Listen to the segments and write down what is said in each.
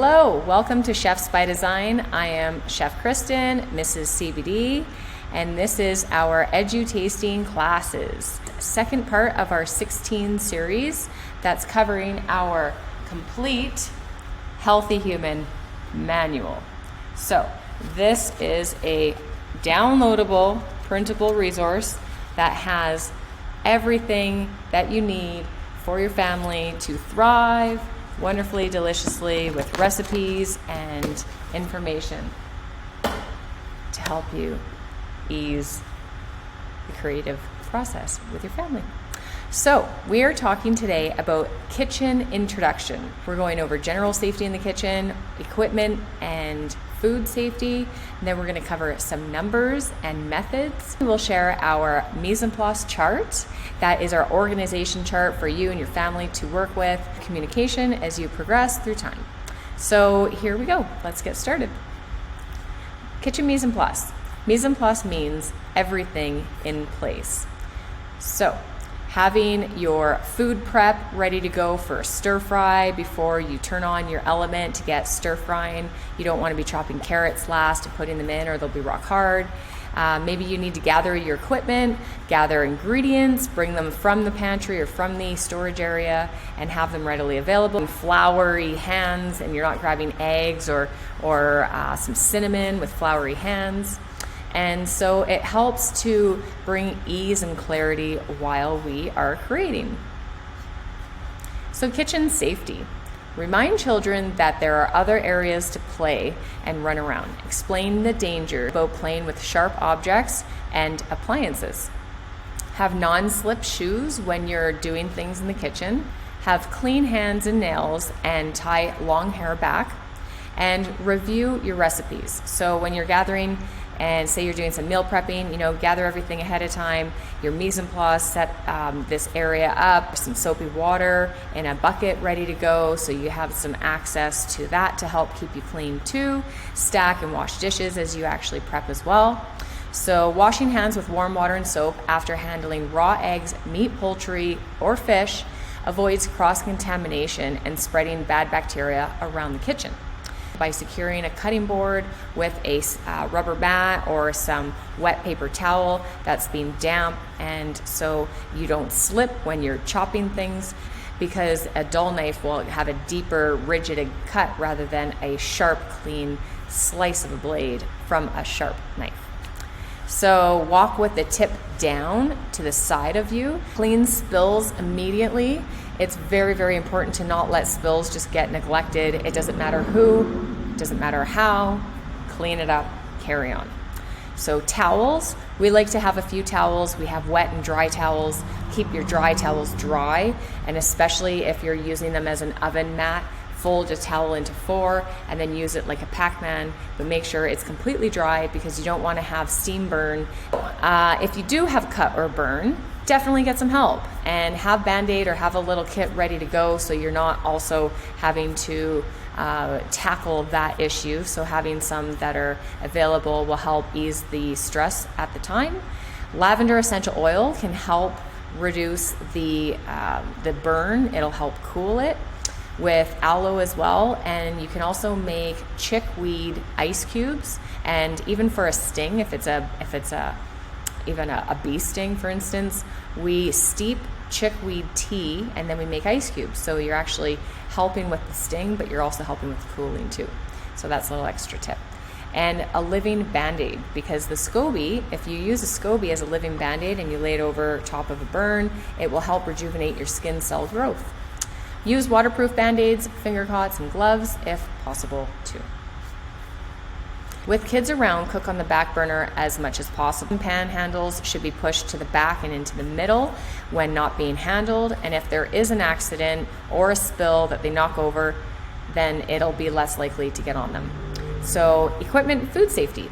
Hello, welcome to Chefs by Design. I am Chef Kristen, Mrs. CBD, and this is our Edu-Tasting classes. Second part of our 16 series that's covering our complete Healthy Human manual. So this is a downloadable, printable resource that has everything that you need for your family to thrive wonderfully, deliciously, with recipes and information to help you ease the creative process with your family. So we are talking today about kitchen introduction. We're going over general safety in the kitchen, equipment and food safety, and then we're going to cover some numbers and methods. We'll share our mise en place chart. That is our organization chart for you and your family to work with, communication as you progress through time. So here we go. Let's get started. Kitchen mise en place. Mise en place means everything in place. So having your food prep ready to go for a stir fry before you turn on your element to get stir frying. You don't want to be chopping carrots last and putting them in or they'll be rock hard. Maybe you need to gather your equipment, gather ingredients, bring them from the pantry or from the storage area and have them readily available. And floury hands, and you're not grabbing eggs or some cinnamon with floury hands. And so it helps to bring ease and clarity while we are creating. So kitchen safety. Remind children that there are other areas to play and run around. Explain the danger about playing with sharp objects and appliances. Have non-slip shoes when you're doing things in the kitchen. Have clean hands and nails and tie long hair back. And review your recipes. So when you're gathering and say you're doing some meal prepping, gather everything ahead of time, your mise en place, set this area up, some soapy water in a bucket ready to go so you have some access to that to help keep you clean too. Stack and wash dishes as you actually prep as well. So washing hands with warm water and soap after handling raw eggs, meat, poultry, or fish avoids cross-contamination and spreading bad bacteria around the kitchen. By securing a cutting board with a rubber mat or some wet paper towel that's being damp, and so you don't slip when you're chopping things, because a dull knife will have a deeper, rigid cut rather than a sharp, clean slice of a blade from a sharp knife. So walk with the tip down to the side of you. Clean spills immediately. It's very, very important to not let spills just get neglected. It doesn't matter who, doesn't matter how, clean it up, carry on. So towels, we like to have a few towels. We have wet and dry towels. Keep your dry towels dry, and especially if you're using them as an oven mat, fold a towel into 4 and then use it like a Pac-Man, but make sure it's completely dry because you don't want to have steam burn. If you do have cut or burn, definitely get some help and have Band-Aid or have a little kit ready to go so you're not also having to tackle that issue. So having some that are available will help ease the stress at the time. Lavender essential oil can help reduce the burn. It'll help cool it. With aloe as well, and you can also make chickweed ice cubes, and even for a sting, if it's even a bee sting, for instance, we steep chickweed tea and then we make ice cubes. So you're actually helping with the sting, but you're also helping with the cooling too. So that's a little extra tip. And a living Band-Aid, because the SCOBY, if you use a SCOBY as a living Band-Aid and you lay it over top of a burn, it will help rejuvenate your skin cell growth. Use waterproof Band-Aids, finger cots, and gloves if possible too. With kids around, cook on the back burner as much as possible. Pan handles should be pushed to the back and into the middle when not being handled, and if there is an accident or a spill that they knock over, then it'll be less likely to get on them. So equipment and food safety.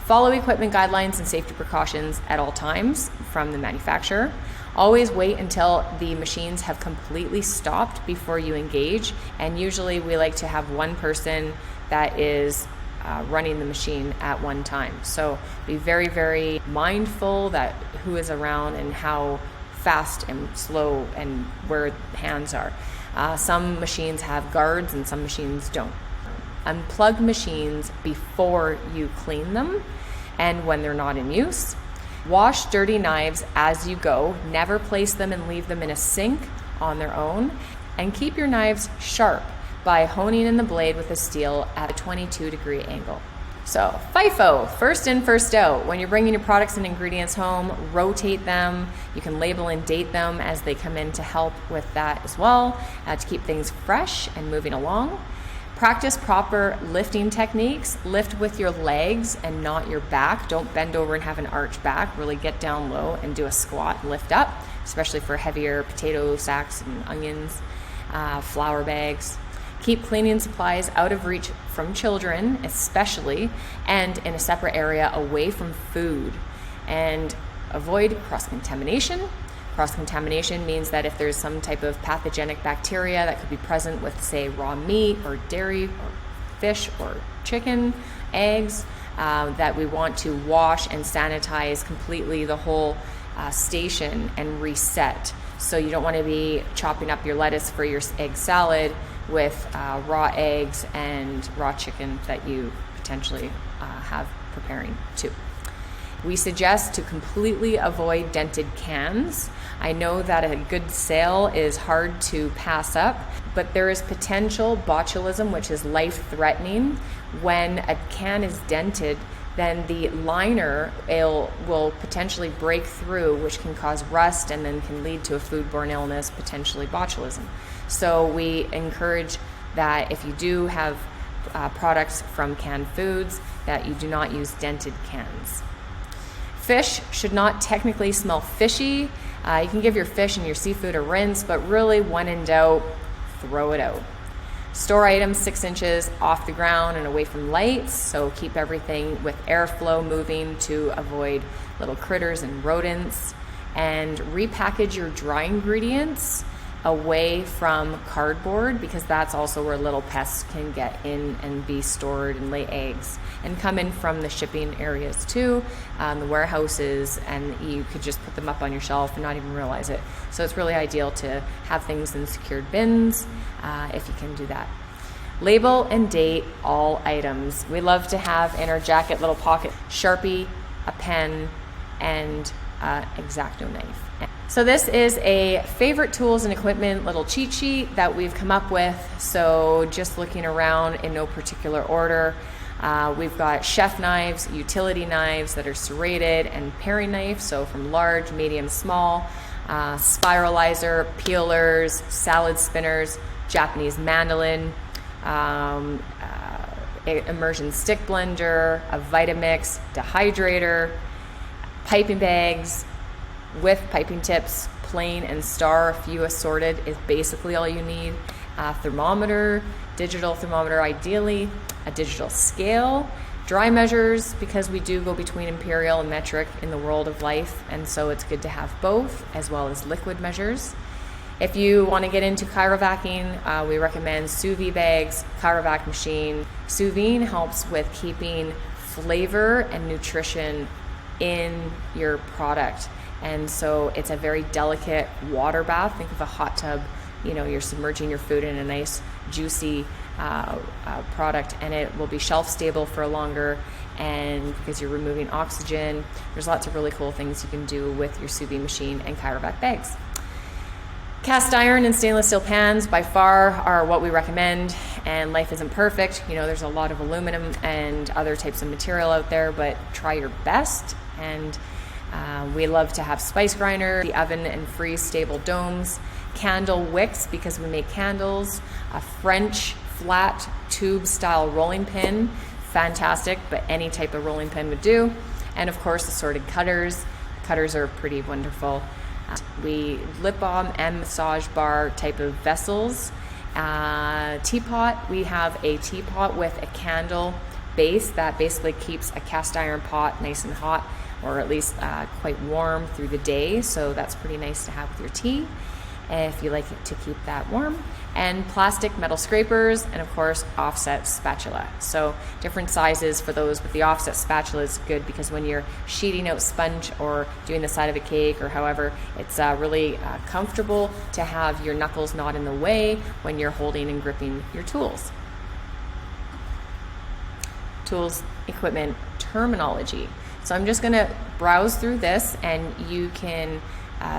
Follow equipment guidelines and safety precautions at all times from the manufacturer. Always wait until the machines have completely stopped before you engage, and usually we like to have one person that is running the machine at one time. So be very, very mindful that who is around and how fast and slow and where hands are. Some machines have guards and some machines don't. unplug machines before you clean them and when they're not in use. Wash dirty knives as you go. Never place them and leave them in a sink on their own. And keep your knives sharp by honing in the blade with a steel at a 22-degree angle. So, FIFO, first in, first out. When you're bringing your products and ingredients home, rotate them. You can label and date them as they come in to help with that as well, to keep things fresh and moving along. Practice proper lifting techniques. Lift with your legs and not your back. Don't bend over and have an arch back. Really get down low and do a squat and lift up, especially for heavier potato sacks and onions, flour bags. Keep cleaning supplies out of reach from children, especially, and in a separate area away from food. And avoid cross-contamination. Cross-contamination means that if there's some type of pathogenic bacteria that could be present with, say, raw meat or dairy or fish or chicken, eggs, that we want to wash and sanitize completely the whole station and reset. So you don't want to be chopping up your lettuce for your egg salad with raw eggs and raw chicken that you potentially have preparing too. We suggest to completely avoid dented cans. I know that a good sale is hard to pass up, but there is potential botulism, which is life-threatening. When a can is dented, then the liner will potentially break through, which can cause rust and then can lead to a foodborne illness, potentially botulism. So we encourage that if you do have products from canned foods, that you do not use dented cans. Fish should not technically smell fishy. You can give your fish and your seafood a rinse, but really when in doubt, throw it out. Store items 6 inches off the ground and away from lights, so keep everything with airflow moving to avoid little critters and rodents. And repackage your dry ingredients away from cardboard, because that's also where little pests can get in and be stored and lay eggs, and come in from the shipping areas too, the warehouses, and you could just put them up on your shelf and not even realize it. So it's really ideal to have things in secured bins if you can do that. Label and date all items. We love to have in our jacket little pocket Sharpie, a pen, and X-Acto knife. So this is a favorite tools and equipment little cheat sheet that we've come up with. So just looking around in no particular order, we've got chef knives, utility knives that are serrated, and paring knives, so from large, medium, small, spiralizer, peelers, salad spinners, Japanese mandolin, immersion stick blender, a Vitamix, dehydrator, piping bags with piping tips, plain and star, a few assorted is basically all you need. Thermometer, digital thermometer ideally, a digital scale, dry measures, because we do go between imperial and metric in the world of life, and so it's good to have both, as well as liquid measures. If you want to get into cryovac, we recommend sous vide bags, cryovac machine. Sous vide helps with keeping flavor and nutrition in your product. And so it's a very delicate water bath. Think of a hot tub, you're submerging your food in a nice juicy product, and it will be shelf stable for longer, and because you're removing oxygen, there's lots of really cool things you can do with your sous vide machine and cryovac bags. Cast iron and stainless steel pans by far are what we recommend, and life isn't perfect. There's a lot of aluminum and other types of material out there, but try your best. And we love to have spice grinder, the oven and freeze stable domes, candle wicks because we make candles, a French flat tube style rolling pin, fantastic, but any type of rolling pin would do. And of course assorted cutters. Cutters are pretty wonderful. We lip balm and massage bar type of vessels. Teapot, we have a teapot with a candle base that basically keeps a cast iron pot nice and hot, or at least quite warm through the day. So that's pretty nice to have with your tea if you like it to keep that warm. And plastic metal scrapers, and of course offset spatula. So different sizes for those, but the offset spatula is good because when you're sheeting out sponge or doing the side of a cake or however, it's really comfortable to have your knuckles not in the way when you're holding and gripping your tools. tools, equipment terminology. So I'm just going to browse through this, and you can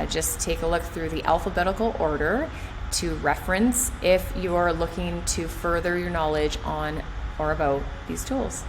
just take a look through the alphabetical order to reference if you're looking to further your knowledge on or about these tools.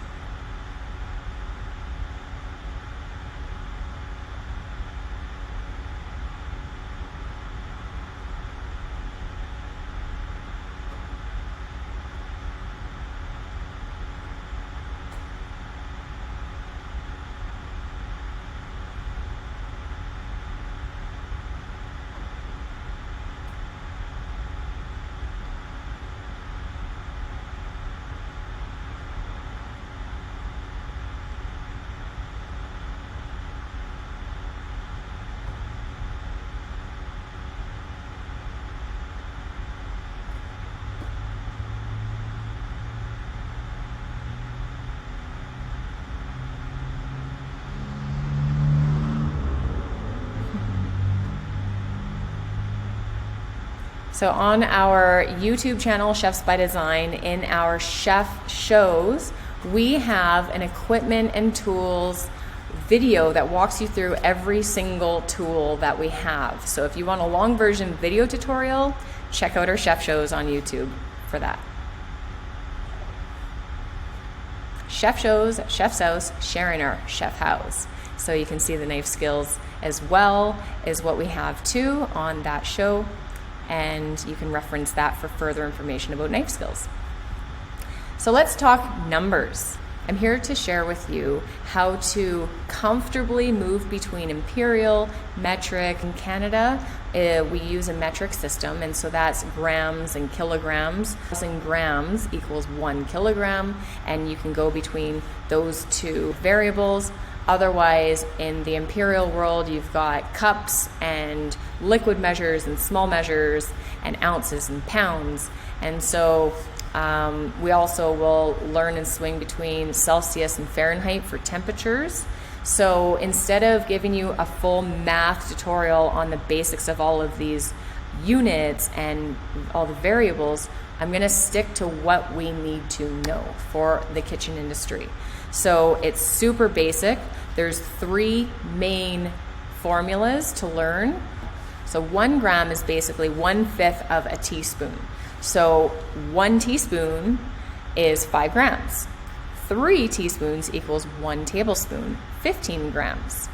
So on our YouTube channel, Chefs by Design, in our chef shows, we have an equipment and tools video that walks you through every single tool that we have. So if you want a long version video tutorial, check out our chef shows on YouTube for that. Chef shows, Chef's House, sharing our chef house. So you can see the knife skills as well as what we have too on that show. And you can reference that for further information about knife skills. So let's talk numbers. I'm here to share with you how to comfortably move between imperial, metric. In Canada, we use a metric system, and so that's grams and kilograms. 1,000 grams equals 1 kilogram, and you can go between those two variables. Otherwise, in the imperial world, you've got cups and liquid measures and small measures and ounces and pounds. And so we also will learn and swing between Celsius and Fahrenheit for temperatures. So instead of giving you a full math tutorial on the basics of all of these units and all the variables, I'm going to stick to what we need to know for the kitchen industry. So it's super basic. There's 3 main formulas to learn. So 1 gram is basically 1/5 of a teaspoon. So 1 teaspoon is 5 grams. 3 teaspoons equals 1 tablespoon, 15 grams.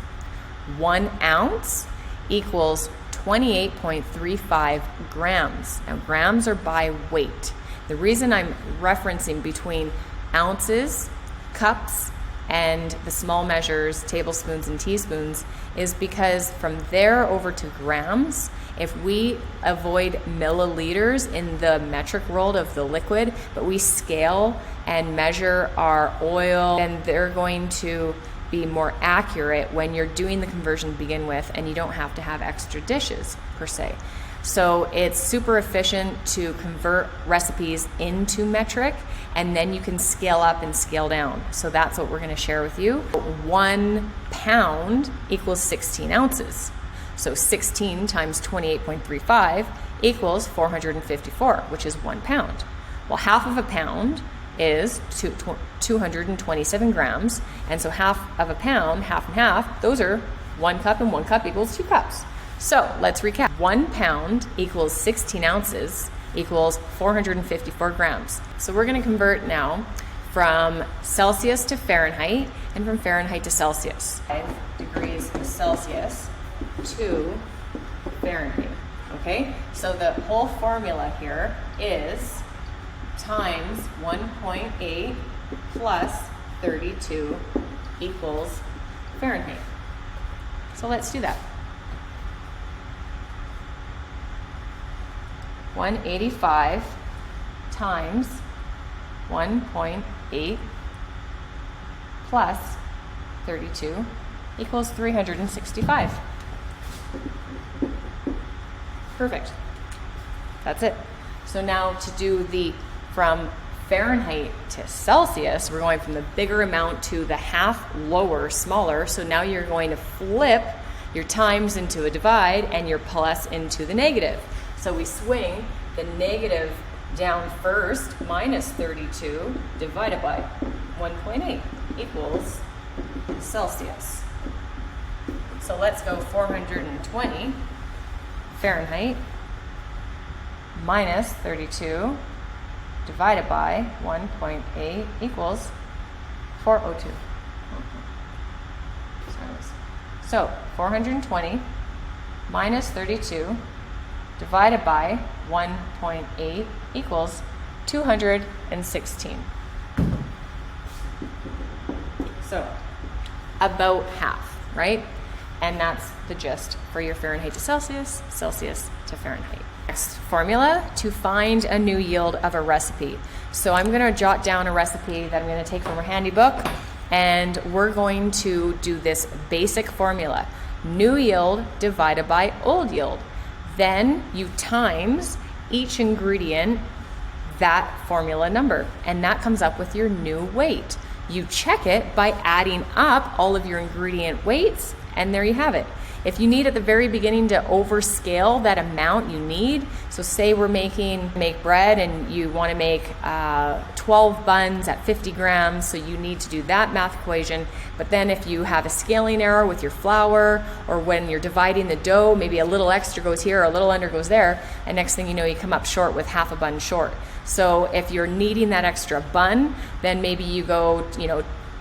1 ounce equals 28.35 grams. Now, grams are by weight. The reason I'm referencing between ounces, cups, and the small measures, tablespoons and teaspoons, is because from there over to grams, if we avoid milliliters in the metric world of the liquid, but we scale and measure our oil, then they're going to be more accurate when you're doing the conversion to begin with, and you don't have to have extra dishes per se. So it's super efficient to convert recipes into metric, and then you can scale up and scale down. So that's what we're going to share with you. 1 pound equals 16 ounces. So 16 times 28.35 equals 454, which is 1 pound. Well, half of a pound is 227 grams, and so half of a pound, half and half, those are 1 cup, and 1 cup equals 2 cups. So let's recap. 1 pound equals 16 ounces equals 454 grams. So we're going to convert now from Celsius to Fahrenheit and from Fahrenheit to Celsius. 5 degrees Celsius to Fahrenheit. Okay, so the whole formula here is times 1.8 plus 32 equals Fahrenheit. So let's do that. 185 times 1.8 plus 32 equals 365. Perfect. That's it. So now to do the from Fahrenheit to Celsius, we're going from the bigger amount to the half lower, smaller. So now you're going to flip your times into a divide and your plus into the negative. So we swing the negative down first, minus 32, divided by 1.8 equals Celsius. So let's go 420 Fahrenheit minus 32 divided by 1.8 equals 402. So 420 minus 32 divided by 1.8 equals 216. So about half, right? And that's the gist for your Fahrenheit to Celsius, Celsius to Fahrenheit. Next formula to find a new yield of a recipe. So I'm going to jot down a recipe that I'm going to take from our handy book, and we're going to do this basic formula. New yield divided by old yield. Then you times each ingredient that formula number, and that comes up with your new weight. You check it by adding up all of your ingredient weights, and there you have it. If you need at the very beginning to overscale that amount you need, so say we're make bread and you want to make 12 buns at 50 grams, so you need to do that math equation. But then if you have a scaling error with your flour, or when you're dividing the dough, maybe a little extra goes here or a little under goes there, and next thing you know, you come up short with half a bun short. So if you're needing that extra bun, then maybe you go,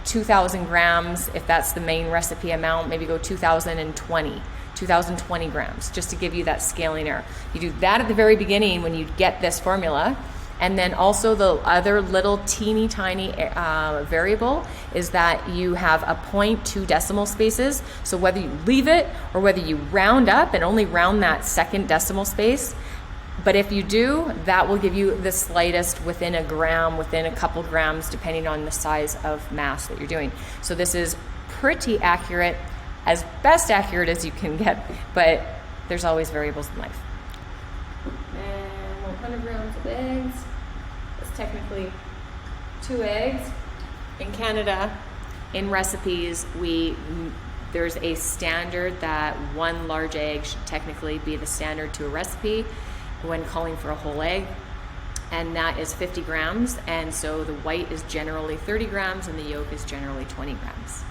2,000 grams, if that's the main recipe amount, maybe go 2,020 grams, just to give you that scaling error. You do that at the very beginning when you get this formula. And then also the other little teeny tiny variable is that you have a 0.2 decimal spaces. So whether you leave it or whether you round up and only round that second decimal space, but if you do, that will give you the slightest within a gram, within a couple grams, depending on the size of mass that you're doing. So this is pretty accurate, as best accurate as you can get, but there's always variables in life. And 100 grams of eggs. It's technically 2 eggs. In Canada, in recipes, there's a standard that 1 large egg should technically be the standard to a recipe when calling for a whole egg, and that is 50 grams, and so the white is generally 30 grams and the yolk is generally 20 grams.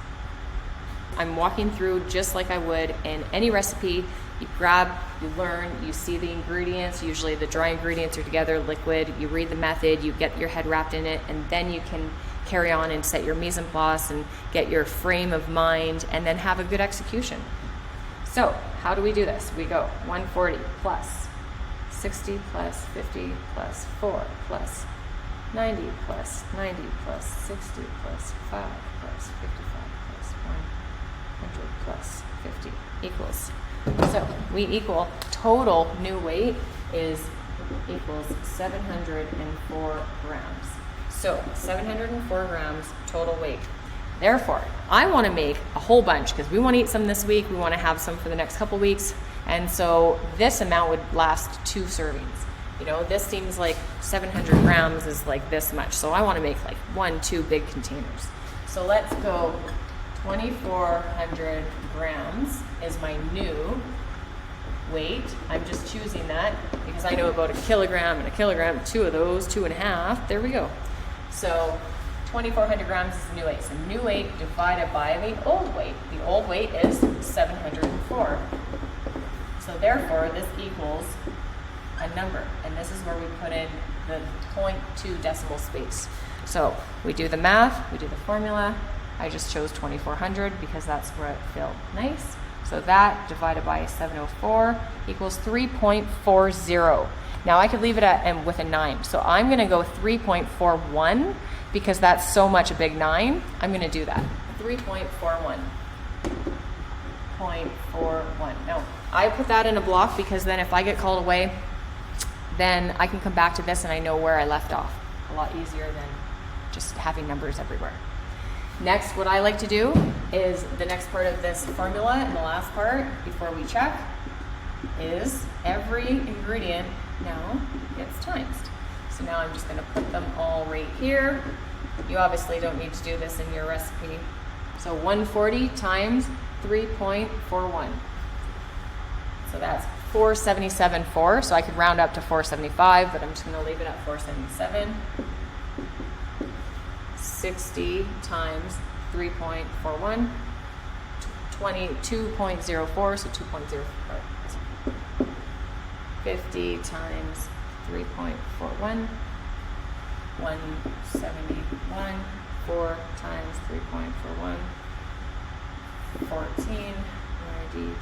I'm walking through just like I would in any recipe. You grab, you learn, you see the ingredients, usually the dry ingredients are together, liquid, you read the method, you get your head wrapped in it, and then you can carry on and set your mise en place and get your frame of mind and then have a good execution. So how do we do this? We go 140 plus 60 plus 50 plus 4 plus 90 plus 90 plus 60 plus 5 plus 55 plus 100 plus 50 equals. So we equal total new weight equals 704 grams. So 704 grams total weight. Therefore, I want to make a whole bunch because we want to eat some this week. We want to have some for the next couple weeks. And so this amount would last 2 servings. This seems like 700 grams is like this much. So I want to make like 1-2 big containers. So let's go 2,400 grams is my new weight. I'm just choosing that because I know about a kilogram and a kilogram, 2 of those, 2.5. There we go. So 2,400 grams is the new weight. So new weight divided by the old weight. The old weight is 704. So therefore, this equals a number. And this is where we put in the 0.2 decimal space. So we do the math, we do the formula. I just chose 2,400 because that's where it felt nice. So that divided by 704 equals 3.40. Now I could leave it at with a 9. So I'm going to go 3.41 because that's so much a big 9. I'm going to do that. 3.41. 0.41. Now I put that in a block because then if I get called away, then I can come back to this and I know where I left off. A lot easier than just having numbers everywhere. Next, what I like to do is the next part of this formula and the last part before we check is every ingredient now gets times. So now I'm just going to put them all right here. You obviously don't need to do this in your recipe. So 140 times 3.41. So that's 477.4. So I could round up to 475, but I'm just going to leave it at 477. 60 times 3.41, 22.04, so 2.04. 50 times 3.41, 171, 4 times 3.41, 14, RD.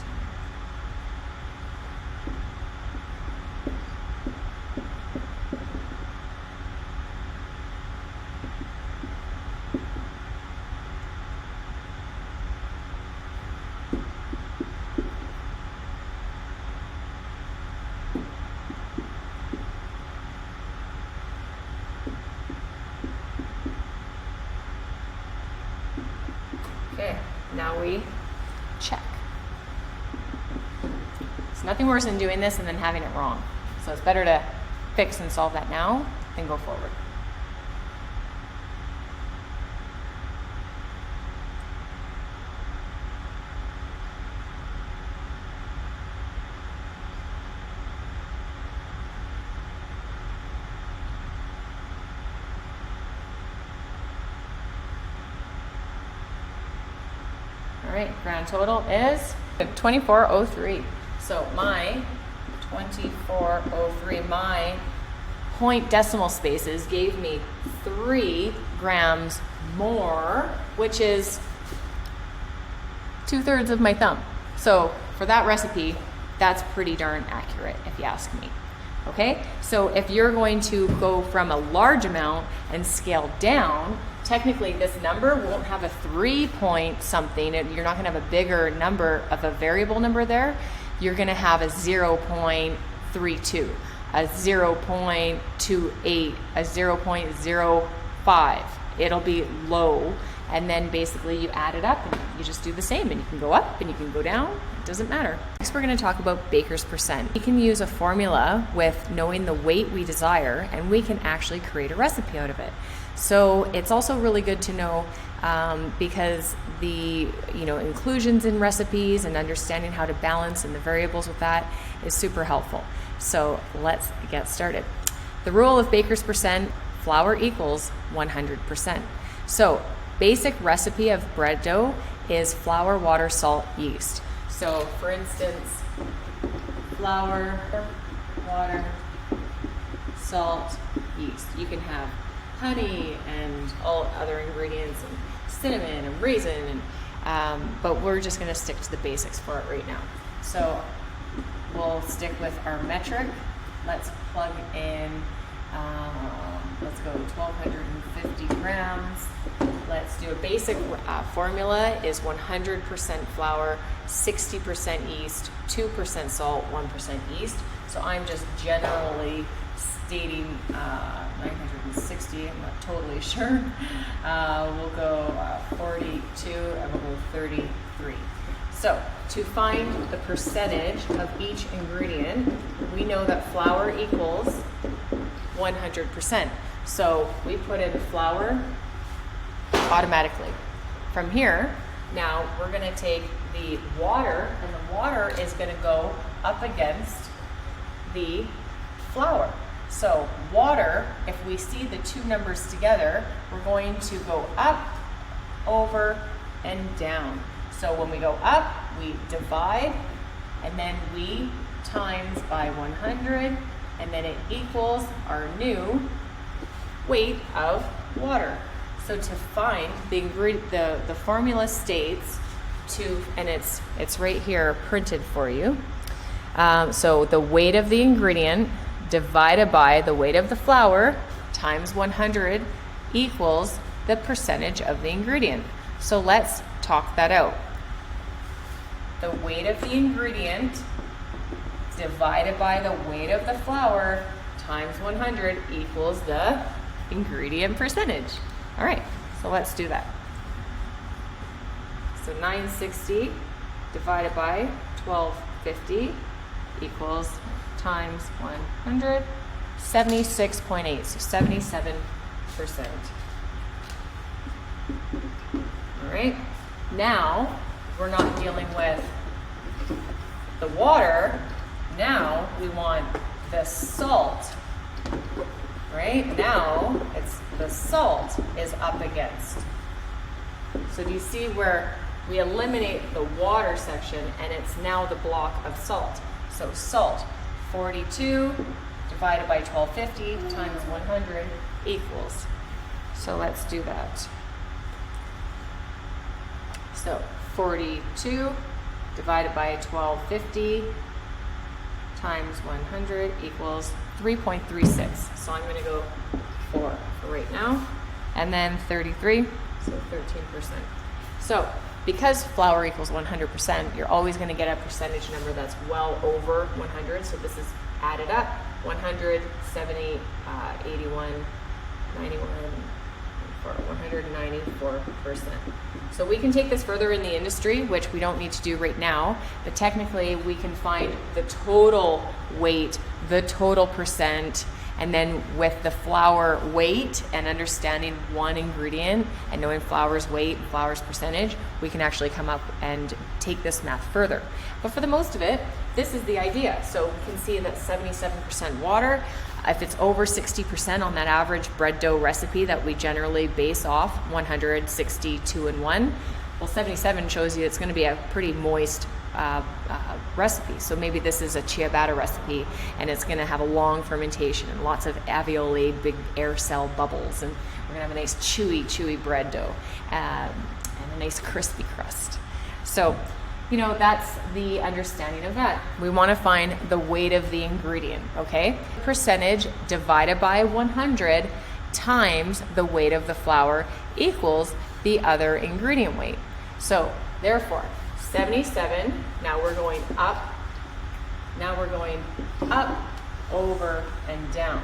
Okay, now we check. It's nothing worse than doing this and then having it wrong. So it's better to fix and solve that now than go forward. All right, grand total is 2403. So my 2403, my point decimal spaces gave me 3 grams more, which is 2/3 of my thumb. So for that recipe, that's pretty darn accurate if you ask me. Okay, so if you're going to go from a large amount and scale down, technically this number won't have a 3 point something. You're not gonna have a bigger number of a variable number there. You're gonna have a 0.32, a 0.28, a 0.05. It'll be low, and then basically you add it up and you just do the same, and you can go up and you can go down. It doesn't matter. Next, we're going to talk about baker's percent. We can use a formula with knowing the weight we desire, and we can actually create a recipe out of it. So it's also really good to know because the inclusions in recipes and understanding how to balance and the variables with that is super helpful. So let's get started. The rule of baker's percent: flour equals 100%. So basic recipe of bread dough is flour, water, salt, yeast. So for instance, flour, water, salt, yeast. You can have honey and all other ingredients and cinnamon and raisin, but we're just going to stick to the basics for it right now. So we'll stick with our metric. Let's plug in, let's go 1,250 grams. Let's do a basic formula is 100% flour, 60% yeast, 2% salt, 1% yeast. So I'm just generally stating 960, I'm not totally sure. We'll go 42 and we'll go 33. So to find the percentage of each ingredient, we know that flour equals 100%. So we put in flour automatically. From here, now we're going to take the water, and the water is going to go up against the flour. So water, if we see the two numbers together, we're going to go up, over, and down. So when we go up, we divide, and then we times by 100, and then it equals our new weight of water. So to find the ingredient, the formula states and it's right here printed for you. So the weight of the ingredient divided by the weight of the flour times 100 equals the percentage of the ingredient. So let's talk that out. The weight of the ingredient divided by the weight of the flour times 100 equals the ingredient percentage. All right, so let's do that. So 960 divided by 1250 equals times 100, 76.8, so 77%. All right, now we're not dealing with the water. Now we want the salt, right? Now it's the salt is up against. So do you see where we eliminate the water section and it's now the block of salt? So salt, 42 divided by 1250 times 100 equals. So let's do that. So 42 divided by 1250 times 100 equals 3.36. So I'm going to go 4 for right now. And then 33, so 13%. So because flour equals 100%, you're always going to get a percentage number that's well over 100. So this is added up, 100, 70, 81, 91, for 194%. So we can take this further in the industry, which we don't need to do right now, but technically we can find the total weight, the total percent, and then with the flour weight and understanding one ingredient and knowing flour's weight and flour's percentage, we can actually come up and take this math further. But for the most of it, this is the idea. So we can see that 77% water. If it's over 60% on that average bread dough recipe that we generally base off 160, 2 and 1, well, 77 shows you it's going to be a pretty moist recipe. So maybe this is a ciabatta recipe and it's going to have a long fermentation and lots of alveoli, big air cell bubbles, and we're going to have a nice chewy bread dough and a nice crispy crust. So that's the understanding of that. We want to find the weight of the ingredient, okay? Percentage divided by 100 times the weight of the flour equals the other ingredient weight. So therefore, 77, now we're going up, over and down.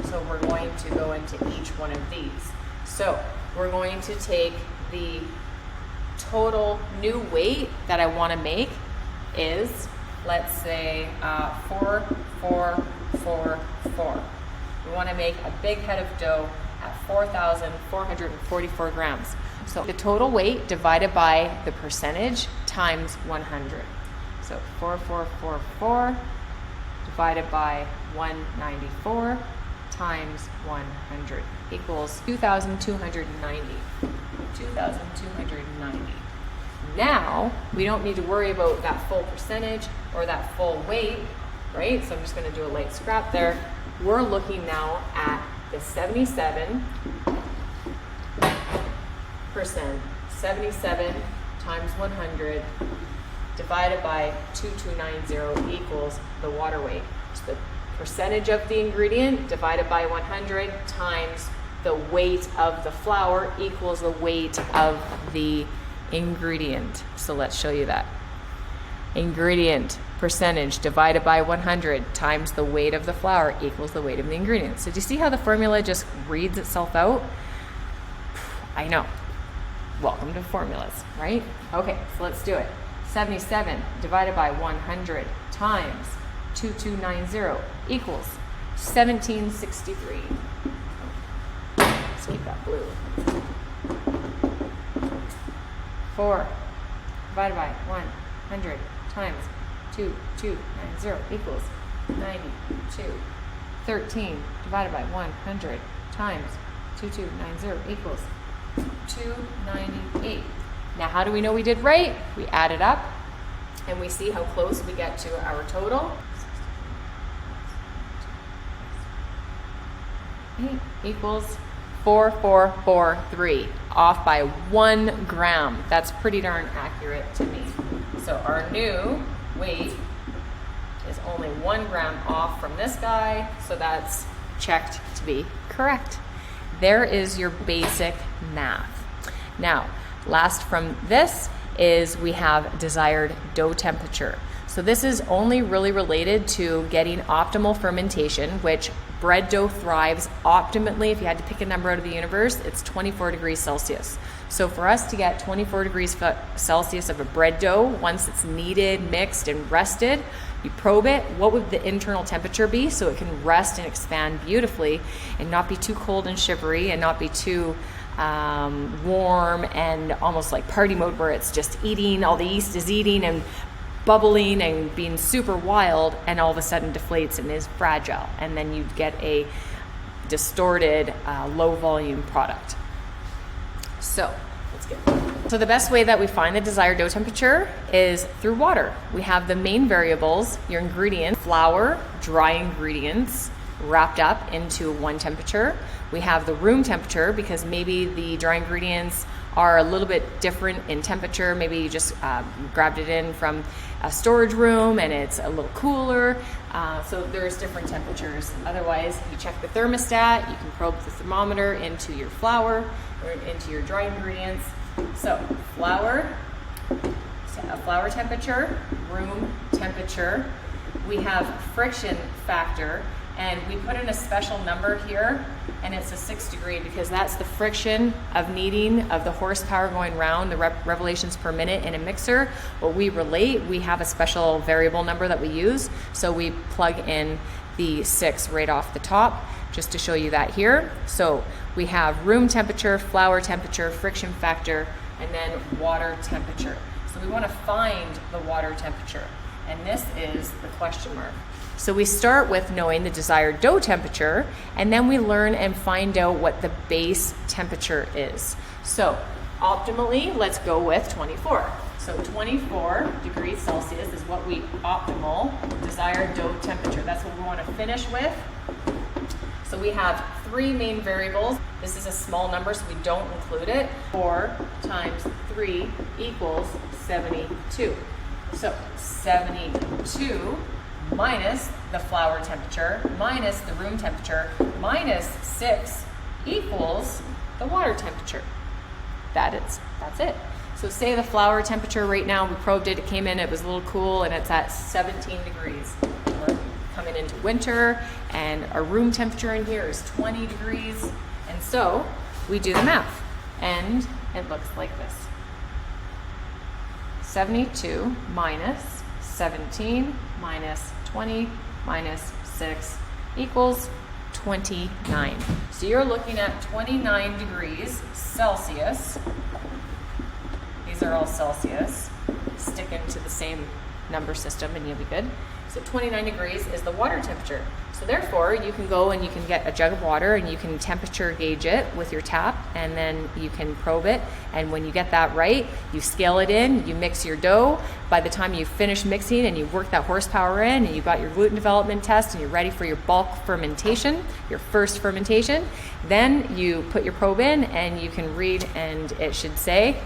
So we're going to go into each one of these. So we're going to take the total new weight that I want to make is, let's say, 4, 4, 4, 4. We want to make a big head of dough at 4,444 grams. So the total weight divided by the percentage times 100. So 4,444 divided by 194 times 100 equals 2,290. 2,290. Now, we don't need to worry about that full percentage or that full weight, right? So I'm just going to do a light scrap there. We're looking now at the 77%. 77 times 100 divided by 2290 equals the water weight. So the percentage of the ingredient divided by 100 times the weight of the flour equals the weight of the ingredient. So let's show you that. Ingredient percentage divided by 100 times the weight of the flour equals the weight of the ingredient. So do you see how the formula just reads itself out? I know. Welcome to formulas, right? Okay, so let's do it. 77 divided by 100 times 2290 equals 1763. Let's keep that blue. 4 divided by 100 times 2290 equals 92. 13 divided by 100 times 2290 equals 298. Now, how do we know we did right? We add it up and we see how close we get to our total. Equals 4443, off by 1 gram. That's pretty darn accurate to me. So our new weight is only 1 gram off from this guy, so that's checked to be correct. There is your basic math. Now, last from this is we have desired dough temperature. So this is only really related to getting optimal fermentation, which bread dough thrives optimally. If you had to pick a number out of the universe, it's 24 degrees Celsius. So for us to get 24 degrees Celsius of a bread dough, once it's kneaded, mixed, and rested, you probe it, what would the internal temperature be so it can rest and expand beautifully and not be too cold and shivery and not be too warm and almost like party mode where it's just eating, all the yeast is eating and bubbling and being super wild, and all of a sudden deflates and is fragile, and then you get a distorted, low volume product. So let's get it. So the best way that we find the desired dough temperature is through water. We have the main variables, your ingredients, flour, dry ingredients, wrapped up into one temperature. We have the room temperature because maybe the dry ingredients are a little bit different in temperature. Maybe you just grabbed it in from a storage room and it's a little cooler. So there's different temperatures. Otherwise, you check the thermostat, you can probe the thermometer into your flour or into your dry ingredients. So flour temperature, room temperature. We have friction factor, and we put in a special number here, and it's a 6 degree because that's the friction of kneading of the horsepower going round, the revolutions per minute in a mixer. What we relate, we have a special variable number that we use, so we plug in the 6 right off the top just to show you that here. So we have room temperature, flour temperature, friction factor, and then water temperature. So we want to find the water temperature, and this is the question mark. So we start with knowing the desired dough temperature, and then we learn and find out what the base temperature is. So optimally, let's go with 24. So 24 degrees Celsius is what we optimal desired dough temperature. That's what we want to finish with. So we have 3 main variables. This is a small number, so we don't include it. 4 times 3 equals 72. So 72 minus the flour temperature, minus the room temperature, minus 6 equals the water temperature. That's it. So say the flour temperature right now, we probed it, it came in, it was a little cool, and it's at 17 degrees. We're coming into winter, and our room temperature in here is 20 degrees. And so we do the math, and it looks like this. 72 minus 17 minus 20 minus 6 equals 29. So you're looking at 29 degrees Celsius. These are all Celsius. Stick into the same number system and you'll be good. So 29 degrees is the water temperature. So therefore, you can go and you can get a jug of water and you can temperature gauge it with your tap, and then you can probe it. And when you get that right, you scale it in, you mix your dough. By the time you finish mixing and you work that horsepower in and you got your gluten development test and you're ready for your bulk fermentation, your first fermentation, then you put your probe in and you can read, and it should say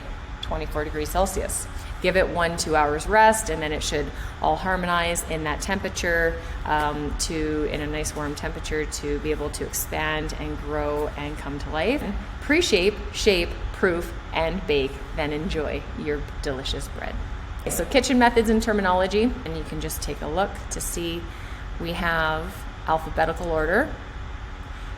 24 degrees Celsius. Give it 1-2 hours rest, and then it should all harmonize in that temperature in a nice warm temperature to be able to expand and grow and come to life. Pre-shape, shape, proof, and bake, then enjoy your delicious bread. Okay, so kitchen methods and terminology, and you can just take a look to see we have alphabetical order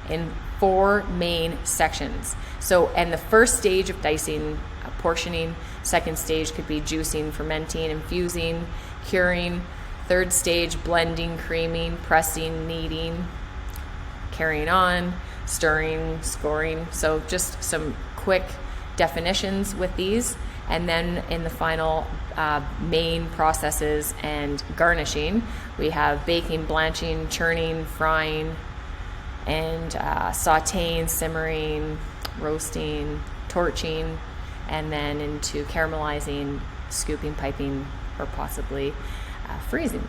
in 4 main sections. So, and the first stage of dicing, portioning. Second stage could be juicing, fermenting, infusing, curing. Third stage, blending, creaming, pressing, kneading, carrying on, stirring, scoring. So just some quick definitions with these. And then in the final main processes and garnishing, we have baking, blanching, churning, frying, and sauteing, simmering, roasting, torching, and then into caramelizing, scooping, piping, or possibly freezing.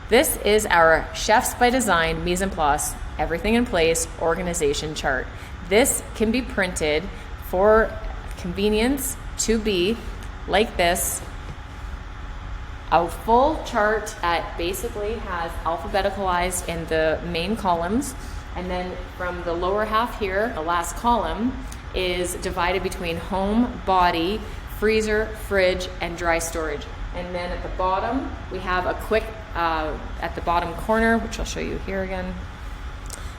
This is our Chefs by Design mise en place, everything in place, organization chart. This can be printed for convenience to be like this, a full chart that basically has alphabeticalized in the main columns, and then from the lower half here, the last column is divided between home, body, freezer, fridge, and dry storage. And then at the bottom, we have a quick, at the bottom corner, which I'll show you here again.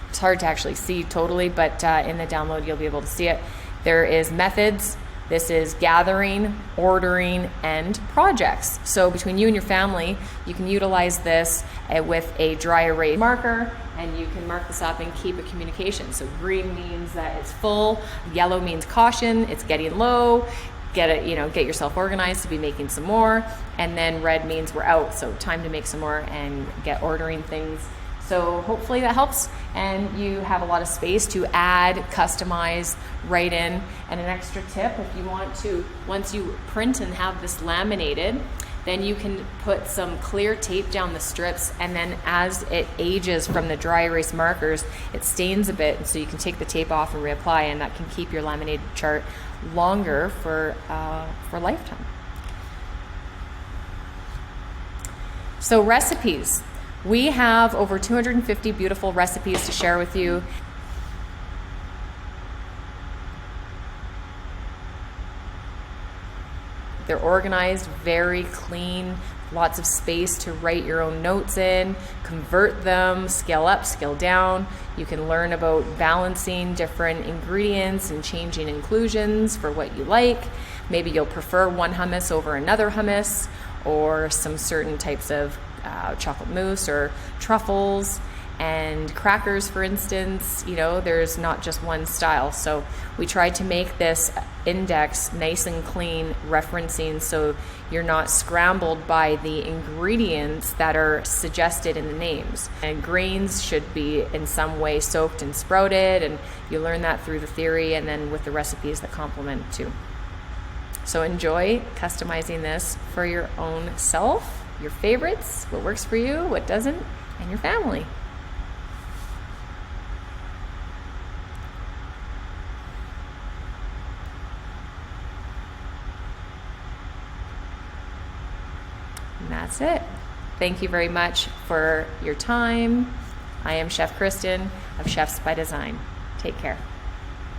It's hard to actually see totally, but in the download, you'll be able to see it. There is methods. This is gathering, ordering, and projects. So between you and your family, you can utilize this with a dry erase marker, and you can mark this up and keep a communication. So green means that it's full, yellow means caution, it's getting low, get yourself organized to be making some more, and then red means we're out, so time to make some more and get ordering things So hopefully that helps, and you have a lot of space to add, customize, write in. And an extra tip, if you want to, once you print and have this laminated, then you can put some clear tape down the strips, and then as it ages from the dry erase markers, it stains a bit, and so you can take the tape off and reapply, and that can keep your laminated chart longer for lifetime. So recipes. We have over 250 beautiful recipes to share with you. They're organized, very clean, lots of space to write your own notes in, convert them, scale up, scale down. You can learn about balancing different ingredients and changing inclusions for what you like. Maybe you'll prefer one hummus over another hummus, or some certain types of chocolate mousse or truffles and crackers, for instance. You know, there's not just one style. So we tried to make this index nice and clean, referencing so you're not scrambled by the ingredients that are suggested in the names. And grains should be in some way soaked and sprouted, and you learn that through the theory and then with the recipes that complement too. So enjoy customizing this for your own self, your favorites, what works for you, what doesn't, and your family. And that's it. Thank you very much for your time. I am Chef Kristen of Chefs by Design. Take care.